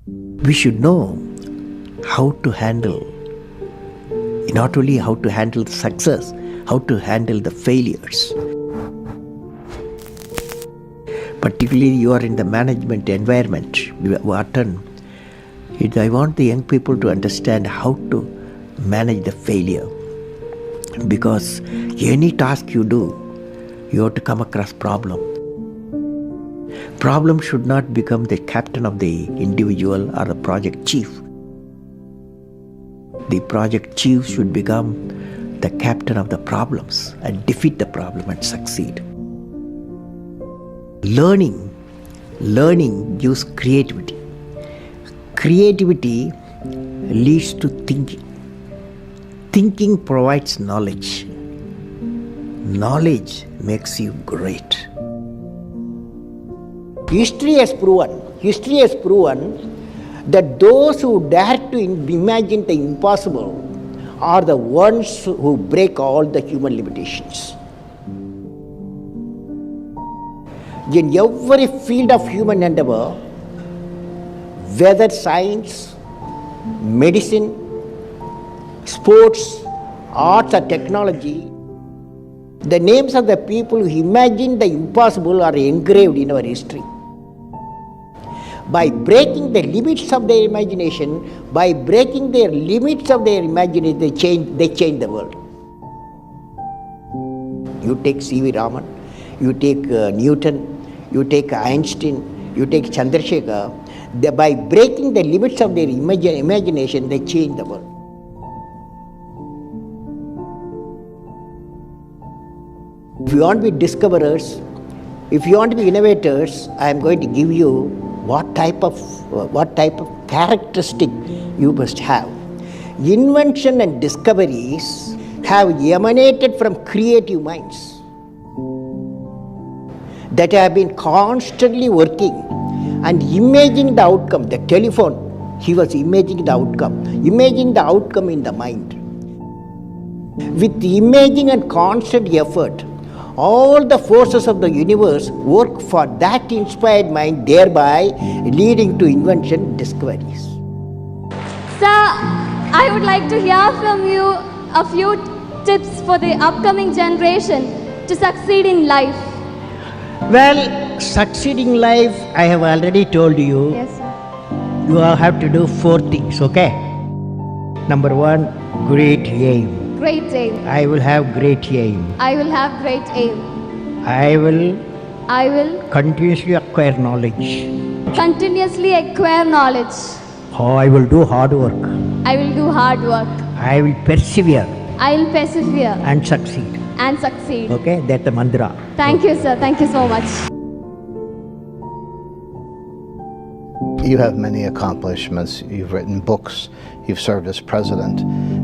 We should know how to handle, not only how to handle the success, how to handle the failures. Particularly you are in the management environment, Wharton. I want the young people to understand how to manage the failure. Because any task you do, you have to come across problem. Problem should not become the captain of the individual or the project chief. The project chief should become the captain of the problems and defeat the problem and succeed. Learning gives creativity. Creativity leads to thinking. Thinking provides knowledge. Knowledge makes you great. History has proven that those who dare to imagine the impossible are the ones who break all the human limitations. In every field of human endeavor, whether science, medicine, sports, arts or technology, the names of the people who imagined the impossible are engraved in our history. By breaking the limits of their imagination, they change the world. You take C.V. Raman, you take Newton, you take Einstein, you take Chandrasekhar. By breaking the limits of their imagination, they change the world. If you want to be discoverers, if you want to be innovators, I am going to give you what type of characteristic you must have. Invention and discoveries have emanated from creative minds that have been constantly working and imagining the outcome. The telephone, he was imagining the outcome in the mind. With imaging and constant effort, all the forces of the universe work for that inspired mind, thereby leading to invention discoveries. Sir, I would like to hear from you a few tips for the upcoming generation to succeed in life. Well, succeeding life, I have already told you. Yes, sir. You have to do 4 things, okay? Number 1, great aim. Great aim. I will have great aim. I will have great aim. I will continuously acquire knowledge. Knowledge. I will do hard work. I will do hard work. I will persevere. And succeed. Okay, that's the mantra. Thank you, sir. Thank you so much. You have many accomplishments. You've written books. You've served as president.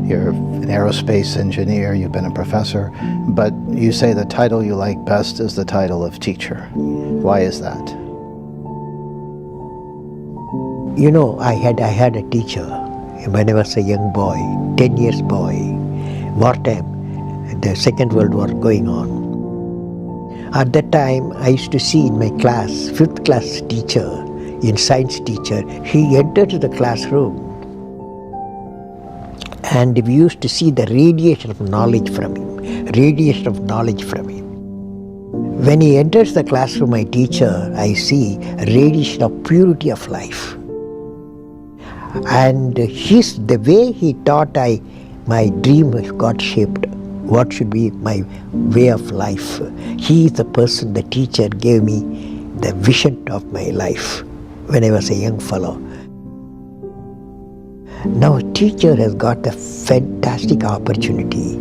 You're an aerospace engineer. You've been a professor. But you say the title you like best is the title of teacher. Why is that? You know, I had a teacher when I was a young boy, 10 years boy, wartime, the Second World War going on. At that time, I used to see in my class, 5th class teacher, in science teacher, he entered the classroom and we used to see the radiation of knowledge from him. When he enters the classroom, my teacher, I see a radiation of purity of life. And the way he taught, my dream got shaped. What should be my way of life? He is the person, the teacher gave me the vision of my life when I was a young fellow. Now a teacher has got a fantastic opportunity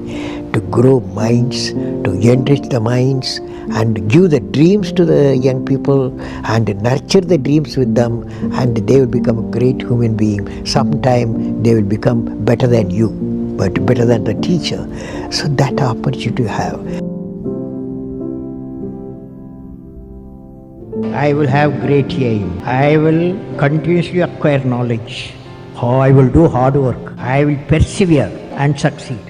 to grow minds, to enrich the minds and give the dreams to the young people and nurture the dreams with them, and they will become a great human being. Sometime they will become better than you, but better than the teacher. So that opportunity you have. I will have great aim. I will continuously acquire knowledge. I will do hard work. I will persevere and succeed.